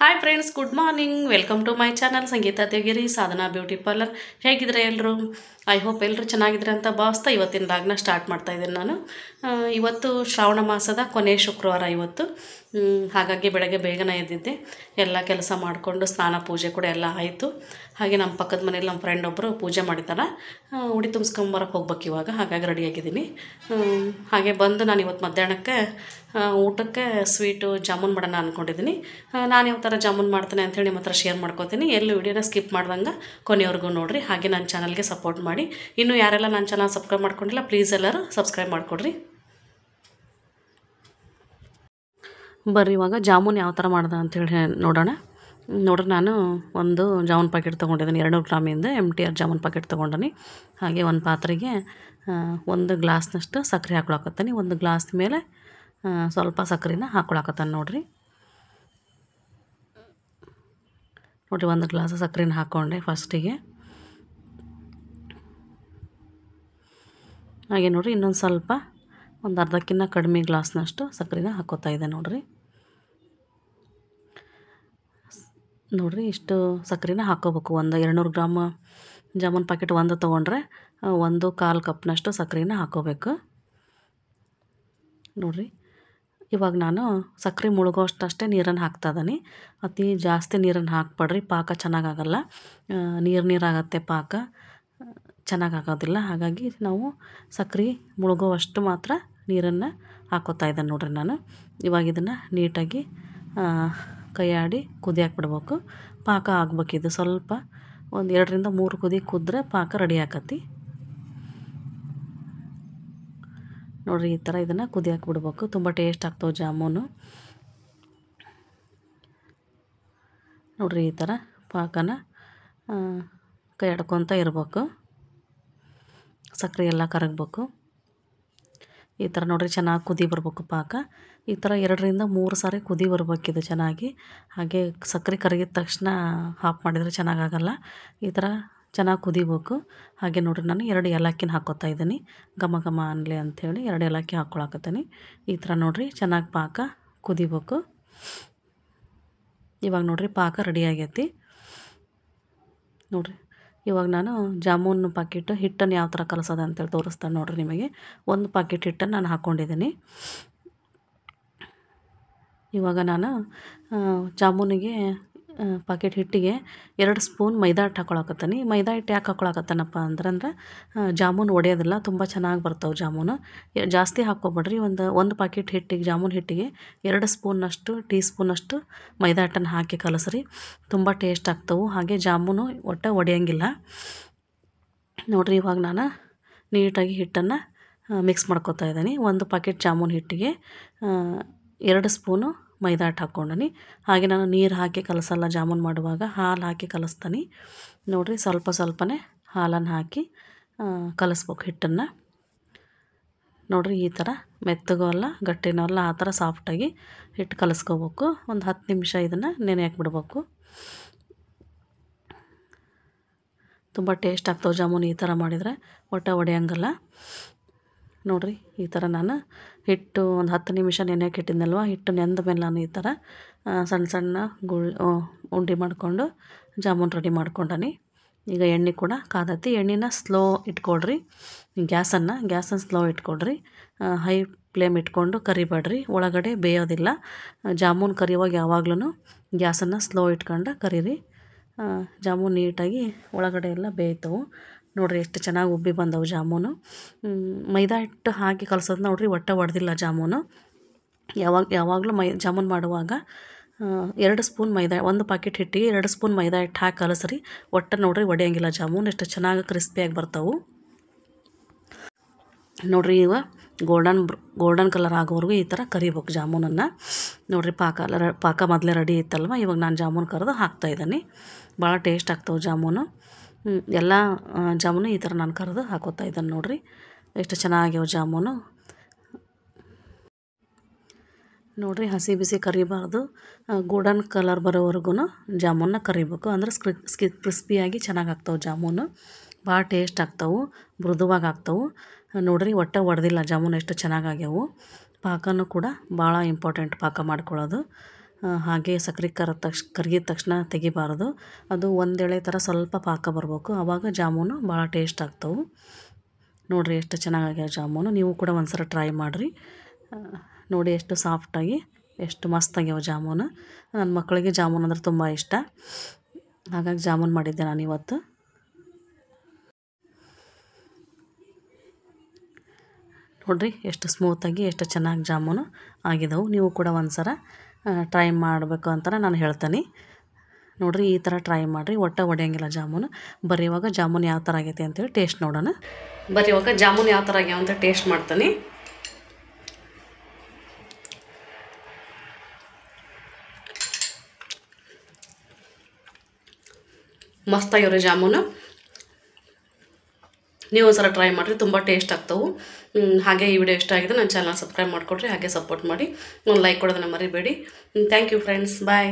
Hi friends, good morning. Welcome to my channel Sangeeta Devagiri Sadhana beauty parlour. ಹೇಗಿದ್ರೆ ಎಲ್ಲರೂ? I hope ಎಲ್ಲರೂ ಚೆನ್ನಾಗಿದ್ರೆ ಅಂತ ಭಾವಿಸ್ತಾ ಇವತ್ತಿನ ಲಾಗ್ನ ಸ್ಟಾರ್ಟ್ ಮಾಡ್ತಾ ಇದ್ದೀನಿ ನಾನು. ಇವತ್ತು ಶ್ರಾವಣ ಮಾಸದ ಕೊನೆಯ ಶುಕ್ರವಾರ ಇವತ್ತು. ಹಾಗಾಗಿ ಬೆಳಗ್ಗೆ ಬೇಗನೆ ಎದ್ದಿದ್ದೆ, ಎಲ್ಲ ಕೆಲಸ ಮಾಡಿಕೊಂಡು ಸ್ನಾನ ಪೂಜೆ ಕೂಡ ಎಲ್ಲ ಆಯಿತು. ಹಾಗೆ ನಮ್ಮ ಪಕ್ಕದ ಮನೇಲಿ ನಮ್ಮ ಫ್ರೆಂಡ್ ಒಬ್ಬರು ಪೂಜೆ ಮಾಡಿದ್ದಾರೆ. ಉಡಿ ತುಂಬಿಸ್ಕೊಂಬರಕ್ಕೆ ಹೋಗ್ಬೇಕು ಇವಾಗ. ಹಾಗಾಗಿ ರೆಡಿಯಾಗಿದ್ದೀನಿ. ಹಾಗೆ ಬಂದು ನಾನು ಇವತ್ತು ಮಧ್ಯಾಹ್ನಕ್ಕೆ ಊಟಕ್ಕೆ ಸ್ವೀಟು ಜಾಮೂನ್ ಮಾಡೋಣ ಅಂದ್ಕೊಂಡಿದ್ದೀನಿ. ನಾನು ಯಾವ ಥರ ಜಾಮೂನ್ ಮಾಡ್ತೇನೆ ಅಂಥೇಳಿ ನಿಮ್ಮ ಹತ್ರ ಶೇರ್ ಮಾಡ್ಕೋತೀನಿ. ಎಲ್ಲಿ ವಿಡಿಯೋನ ಸ್ಕಿಪ್ ಮಾಡ್ದಂಗೆ ಕೊನೆಯವರೆಗೂ ನೋಡಿರಿ. ಹಾಗೆ ನನ್ನ ಚಾನಲ್ಗೆ ಸಪೋರ್ಟ್ ಮಾಡಿ. ಇನ್ನೂ ಯಾರೆಲ್ಲ ನನ್ನ ಚಾನಲ್ ಸಬ್ಸ್ಕ್ರೈಬ್ ಮಾಡ್ಕೊಂಡಿಲ್ಲ ಪ್ಲೀಸ್ ಎಲ್ಲರೂ ಸಬ್ಸ್ಕ್ರೈಬ್ ಮಾಡಿಕೊಡ್ರಿ. ಬರ್ರಿ ಇವಾಗ ಜಾಮೂನ್ ಯಾವ ಥರ ಮಾಡ್ದೆ ಅಂಥೇಳಿ ನೋಡೋಣ. ನೋಡ್ರಿ, ನಾನು ಒಂದು ಜಾಮೂನ್ ಪ್ಯಾಕೆಟ್ ತೊಗೊಂಡಿದ್ದೀನಿ. 200 ಗ್ರಾಮಿಂದ MTR ಜಾಮೂನ್ ಪ್ಯಾಕೆಟ್ ತೊಗೊಂಡಿನಿ. ಹಾಗೆ ಒಂದು ಪಾತ್ರೆಗೆ ಒಂದು ಗ್ಲಾಸ್ನಷ್ಟು ಸಕ್ಕರೆ ಹಾಕ್ಕೊಳಕತ್ತೀನಿ. ಒಂದು ಗ್ಲಾಸ್ ಮೇಲೆ ಸ್ವಲ್ಪ ಸಕ್ಕರೆನ ಹಾಕ್ಕೊಳಕತ್ತಾನೆ ನೋಡ್ರಿ. ಒಂದು ಗ್ಲಾಸ್ ಸಕ್ಕರೆನ ಹಾಕ್ಕೊಂಡೆ ಫಸ್ಟಿಗೆ. ಹಾಗೆ ನೋಡಿರಿ, ಇನ್ನೊಂದು ಸ್ವಲ್ಪ ಒಂದು ಅರ್ಧಕ್ಕಿಂತ ಕಡಿಮೆ ಗ್ಲಾಸ್ನಷ್ಟು ಸಕ್ಕರೆನ ಹಾಕ್ಕೋತಾ ಇದೆ ನೋಡಿರಿ. ಇಷ್ಟು ಸಕ್ಕರೆನ ಹಾಕ್ಕೋಬೇಕು. ಒಂದು 200 ಗ್ರಾಮ್ ಜಾಮೂನ್ ಪ್ಯಾಕೆಟ್ ಒಂದು ತೊಗೊಂಡ್ರೆ 1/4 ಕಪ್ನಷ್ಟು ಸಕ್ಕರೆನ ಹಾಕ್ಕೋಬೇಕು ನೋಡಿರಿ. ಇವಾಗ ನಾನು ಸಕ್ಕರೆ ಮುಳುಗೋಷ್ಟಷ್ಟೇ ನೀರನ್ನು ಹಾಕ್ತಾ ಇದ್ದೀನಿ. ಅತಿ ಜಾಸ್ತಿ ನೀರನ್ನು ಹಾಕ್ಬೇಡ್ರಿ, ಪಾಕ ಚೆನ್ನಾಗಾಗಲ್ಲ. ನೀರಾಗತ್ತೆ, ಪಾಕ ಚೆನ್ನಾಗಾಗೋದಿಲ್ಲ. ಹಾಗಾಗಿ ನಾವು ಸಕ್ಕರೆ ಮುಳುಗೋವಷ್ಟು ಮಾತ್ರ ನೀರನ್ನು ಹಾಕ್ಕೋತಾ ಇದ್ದೇನೆ ನೋಡ್ರಿ ನಾನು. ಇವಾಗ ಇದನ್ನು ನೀಟಾಗಿ ಕೈ ಆಡಿ ಕುದಿಯಾಕೆ ಬಿಡ್ಬೇಕು. ಪಾಕ ಆಗ್ಬೇಕಿದು. ಸ್ವಲ್ಪ ಒಂದು 2ರಿಂದ 3 ಕುದಿ ಕುದ್ರೆ ಪಾಕ ರೆಡಿ ಆಕತಿ ನೋಡಿರಿ. ಈ ಥರ ಇದನ್ನು ಕುದಿಯಾಕೆ ಬಿಡ್ಬೇಕು. ತುಂಬ ಟೇಸ್ಟ್ ಆಗ್ತಾವೆ ಜಾಮೂನು ನೋಡಿರಿ. ಈ ಥರ ಪಾಕನ ಕೈ ಆಡ್ಕೊತ ಇರಬೇಕು, ಸಕ್ಕರೆ ಎಲ್ಲ ಕರಗಬೇಕು. ಈ ಥರ ನೋಡಿರಿ, ಚೆನ್ನಾಗಿ ಕುದಿ ಬರ್ಬೇಕು ಪಾಕ. ಈ ಥರ 2ರಿಂದ 3 ಸಾರಿ ಕುದಿ ಬರ್ಬೇಕಿದು ಚೆನ್ನಾಗಿ. ಹಾಗೆ ಸಕ್ಕರೆ ಕರಗಿದ ತಕ್ಷಣ ಆಫ್ ಮಾಡಿದರೆ ಚೆನ್ನಾಗಾಗಲ್ಲ. ಈ ಥರ ಚೆನ್ನಾಗಿ ಕುದಿಬೇಕು. ಹಾಗೆ ನೋಡಿರಿ, ನಾನು 2 ಏಲಕ್ಕಿನ ಹಾಕ್ಕೋತಾ ಇದ್ದೀನಿ, ಘಮ ಘಮ ಅನ್ನಲಿ ಅಂಥೇಳಿ 2 ಏಲಕ್ಕಿ ಹಾಕ್ಕೊಳಕತ್ತೀನಿ. ಈ ಥರ ನೋಡಿರಿ, ಚೆನ್ನಾಗಿ ಪಾಕ ಕುದಿಬೇಕು. ಇವಾಗ ನೋಡಿರಿ, ಪಾಕ ರೆಡಿ ಆಗೈತಿ ನೋಡಿರಿ. ಇವಾಗ ನಾನು ಜಾಮೂನ್ ಪ್ಯಾಕೆಟ್ ಹಿಟ್ಟನ್ನು ಯಾವ ಥರ ಕಲಸೋದು ಅಂತೇಳಿ ತೋರಿಸ್ತಾನೆ ನೋಡಿರಿ ನಿಮಗೆ. 1 ಪ್ಯಾಕೆಟ್ ಹಿಟ್ಟನ್ನು ನಾನು ಹಾಕ್ಕೊಂಡಿದ್ದೀನಿ. ಇವಾಗ ನಾನು ಜಾಮೂನಿಗೆ ಪ್ಯಾಕೆಟ್ ಹಿಟ್ಟಿಗೆ 2 ಸ್ಪೂನ್ ಮೈದಾ ಹಿಟ್ಟು ಹಾಕ್ಕೊಳಕತ್ತೀನಿ. ಮೈದಾ ಹಿಟ್ಟು ಯಾಕೆ ಹಾಕ್ಕೊಳಕತ್ತಾನಪ್ಪ ಅಂದ್ರೆ ಜಾಮೂನು ಒಡೆಯೋದಿಲ್ಲ, ತುಂಬ ಚೆನ್ನಾಗಿ ಬರ್ತಾವೆ ಜಾಮೂನು. ಜಾಸ್ತಿ ಹಾಕ್ಕೊಬೇಡ್ರಿ. ಒಂದು ಪ್ಯಾಕೆಟ್ ಹಿಟ್ಟಿಗೆ, ಜಾಮೂನ್ ಹಿಟ್ಟಿಗೆ 2 ಸ್ಪೂನ್ನಷ್ಟು ಟೀ ಸ್ಪೂನಷ್ಟು ಮೈದಾ ಹಿಟ್ಟನ್ನು ಹಾಕಿ ಕಲಸ್ರಿ. ತುಂಬ ಟೇಸ್ಟ್ ಆಗ್ತವೆ. ಹಾಗೆ ಜಾಮೂನು ಒಟ್ಟು ಒಡೆಯೋಂಗಿಲ್ಲ ನೋಡಿರಿ. ಇವಾಗ ನಾನು ನೀಟಾಗಿ ಹಿಟ್ಟನ್ನು ಮಿಕ್ಸ್ ಮಾಡ್ಕೊತಾ ಇದ್ದೀನಿ. 1 ಪ್ಯಾಕೆಟ್ ಜಾಮೂನ್ ಹಿಟ್ಟಿಗೆ 2 ಸ್ಪೂನು ಮೈದಾ ಹಿಟ್ಟು ಹಾಕ್ಕೊಂಡನಿ. ಹಾಗೆ ನಾನು ನೀರು ಹಾಕಿ ಕಲಸಲ್ಲ, ಜಾಮೂನ್ ಮಾಡುವಾಗ ಹಾಲು ಹಾಕಿ ಕಲಿಸ್ತೀನಿ ನೋಡಿರಿ. ಸ್ವಲ್ಪ ಸ್ವಲ್ಪನೇ ಹಾಲನ್ನು ಹಾಕಿ ಕಲಿಸ್ಬೇಕು ಹಿಟ್ಟನ್ನು ನೋಡಿರಿ. ಈ ಥರ ಮೆತ್ತಗೂ ಅಲ್ಲ ಗಟ್ಟಿನೂ ಅಲ್ಲ, ಆ ಥರ ಸಾಫ್ಟಾಗಿ ಹಿಟ್ಟು ಕಲಿಸ್ಕೋಬೇಕು. ಒಂದು 10 ನಿಮಿಷ ಇದನ್ನು ನೆನೆ ಹಾಕಿಬಿಡ್ಬೇಕು. ತುಂಬ ಟೇಸ್ಟ್ ಆಗ್ತಾವೆ ಜಾಮೂನು ಈ ಥರ ಮಾಡಿದರೆ, ಒಟ್ಟು ಒಡೆಯಂಗಲ್ಲ ನೋಡಿರಿ. ಈ ಥರ ನಾನು ಹಿಟ್ಟು ಒಂದು 10 ನಿಮಿಷ ನೆನೆಯೋಕೆ ಇಟ್ಟಿದ್ನಲ್ವ, ಹಿಟ್ಟು ನೆಂದ ಮೇಲೆ ನಾನು ಈ ಥರ ಸಣ್ಣ ಸಣ್ಣ ಉಂಡೆ ಮಾಡಿಕೊಂಡು ಜಾಮೂನ್ ರೆಡಿ ಮಾಡ್ಕೊಂಡನಿ. ಈಗ ಎಣ್ಣೆ ಕೂಡ ಕಾದತಿ. ಎಣ್ಣೆನ ಸ್ಲೋ ಇಟ್ಕೊಳ್ರಿ. ಗ್ಯಾಸನ್ನು ಸ್ಲೋ ಇಟ್ಕೊಳ್ರಿ. ಹೈ ಫ್ಲೇಮ್ ಇಟ್ಕೊಂಡು ಕರಿಬೇಡ್ರಿ, ಒಳಗಡೆ ಬೇಯೋದಿಲ್ಲ. ಜಾಮೂನ್ ಕರಿಯುವಾಗ ಯಾವಾಗ್ಲೂ ಗ್ಯಾಸನ್ನು ಸ್ಲೋ ಇಟ್ಕೊಂಡು ಕರೀರಿ. ಜಾಮೂನ್ ನೀಟಾಗಿ ಒಳಗಡೆ ಎಲ್ಲ ಬೇಯ್ತವೆ ನೋಡಿರಿ. ಎಷ್ಟು ಚೆನ್ನಾಗಿ ಉಬ್ಬಿ ಬಂದವು ಜಾಮೂನು. ಮೈದಾ ಹಿಟ್ಟು ಹಾಕಿ ಕಲಸೋದು ನೋಡಿರಿ, ಒಟ್ಟು ಒಡೆದಿಲ್ಲ ಜಾಮೂನು. ಯಾವಾಗಲೂ ಜಾಮೂನ್ ಮಾಡುವಾಗ 2 ಸ್ಪೂನ್ ಮೈದಾ, 1 ಪ್ಯಾಕೆಟ್ ಹಿಟ್ಟಿಗೆ 2 ಸ್ಪೂನ್ ಮೈದಾ ಹಿಟ್ಟು ಹಾಕಿ ಕಲಸ್ರಿ. ಒಟ್ಟು ನೋಡಿರಿ ಒಡೆಯಂಗಿಲ್ಲ ಜಾಮೂನ್. ಎಷ್ಟು ಚೆನ್ನಾಗಿ ಕ್ರಿಸ್ಪಿಯಾಗಿ ಬರ್ತಾವೆ ನೋಡಿರಿ. ಇವಾಗ ಗೋಲ್ಡನ್ ಕಲರ್ ಆಗೋವರೆಗೂ ಈ ಥರ ಕರಿಬೇಕು ಜಾಮೂನನ್ನು ನೋಡಿರಿ. ಪಾಕ ಮೊದಲೇ ರೆಡಿ ಇತ್ತಲ್ವ, ಇವಾಗ ನಾನು ಜಾಮೂನ್ ಕರೆದು ಹಾಕ್ತಾಯಿದ್ದೀನಿ. ಭಾಳ ಟೇಸ್ಟ್ ಆಗ್ತಾವೆ ಜಾಮೂನು. ಎಲ್ಲ ಜಾಮೂನು ಈ ಥರ ನಾನು ಕರೆದು ಹಾಕೋತಾ ಇದ್ದೇನೆ ನೋಡಿರಿ. ಎಷ್ಟು ಚೆನ್ನಾಗ್ಯಾವ ಜಾಮೂನು ನೋಡಿರಿ. ಹಸಿ ಬಿಸಿ ಕರಿಬಾರ್ದು, ಗೋಲ್ಡನ್ ಕಲರ್ ಬರೋವರೆಗೂ ಜಾಮೂನ್ನ ಕರಿಬೇಕು. ಅಂದ್ರೆ ಕ್ರಿಸ್ಪಿಯಾಗಿ ಚೆನ್ನಾಗಿ ಆಗ್ತಾವೆ ಜಾಮೂನು. ಭಾಳ ಟೇಸ್ಟ್ ಆಗ್ತಾವೆ, ಮೃದುವಾಗಿ ಆಗ್ತಾವೆ ನೋಡಿರಿ. ಒಟ್ಟು ಒಡೆದಿಲ್ಲ ಜಾಮೂನು, ಎಷ್ಟು ಚೆನ್ನಾಗಾಗ್ಯಾವು. ಪಾಕನೂ ಕೂಡ ಭಾಳ ಇಂಪಾರ್ಟೆಂಟ್ ಪಾಕ ಮಾಡ್ಕೊಳ್ಳೋದು. ಹಾಗೆ ಸಕ್ಕರೆ ಕರಗಿದ ತಕ್ಷಣ ತೆಗಿಬಾರ್ದು. ಅದು ಒಂದು ಎಳೆ ಥರ ಸ್ವಲ್ಪ ಪಾಕ ಬರ್ಬೇಕು, ಆವಾಗ ಜಾಮೂನು ಭಾಳ ಟೇಸ್ಟ್ ಆಗ್ತವೆ. ನೋಡಿರಿ ಎಷ್ಟು ಚೆನ್ನಾಗಾಗ್ಯಾವ ಜಾಮೂನು. ನೀವು ಕೂಡ ಒಂದು ಸಲ ಟ್ರೈ ಮಾಡಿರಿ. ನೋಡಿ ಎಷ್ಟು ಸಾಫ್ಟಾಗಿ ಎಷ್ಟು ಮಸ್ತಾಗ್ಯಾವ ಜಾಮೂನು. ನನ್ನ ಮಕ್ಕಳಿಗೆ ಜಾಮೂನು ಅಂದ್ರೆ ತುಂಬ ಇಷ್ಟ, ಹಾಗಾಗಿ ಜಾಮೂನು ಮಾಡಿದ್ದೆ ನಾನು ಇವತ್ತು. ನೋಡಿರಿ ಎಷ್ಟು ಸ್ಮೂತಾಗಿ ಎಷ್ಟು ಚೆನ್ನಾಗಿ ಜಾಮೂನು ಆಗಿದವು. ನೀವು ಕೂಡ ಒಂದು ಸಲ ಟ್ರೈ ಮಾಡಬೇಕು ಅಂತ ನಾನು ಹೇಳ್ತೀನಿ. ನೋಡಿರಿ ಈ ಥರ ಟ್ರೈ ಮಾಡಿರಿ, ಒಟ್ಟು ಒಡೆಯಂಗಿಲ್ಲ ಜಾಮೂನು. ಬರೀ ಇವಾಗ ಜಾಮೂನು ಯಾವ ಥರ ಆಗೈತೆ ಅಂತೇಳಿ ಟೇಸ್ಟ್ ನೋಡೋಣ. ಬರೀ ಇವಾಗ ಜಾಮೂನು ಯಾವ ಥರ ಆಗ್ಯಾವ ಅಂತ ಟೇಸ್ಟ್ ಮಾಡ್ತೀನಿ. ಮಸ್ತಾಗಿವ್ರಿ ಜಾಮೂನು. ನೀವು ಒಂದ್ಸಲ ಟ್ರೈ ಮಾಡಿರಿ, ತುಂಬ ಟೇಸ್ಟ್ ಆಗ್ತವೆ. ಹಾಗೆ ಈ ವಿಡಿಯೋ ಇಷ್ಟ ಆಗಿದೆ ನನ್ನ ಚಾನಲ್ ಸಬ್ಸ್ಕ್ರೈಬ್ ಮಾಡಿಕೊಡ್ರಿ, ಹಾಗೆ ಸಪೋರ್ಟ್ ಮಾಡಿ, ಒಂದು ಲೈಕ್ ಕೊಡೋದನ್ನ ಮರಿಬೇಡಿ. Thank you friends, bye.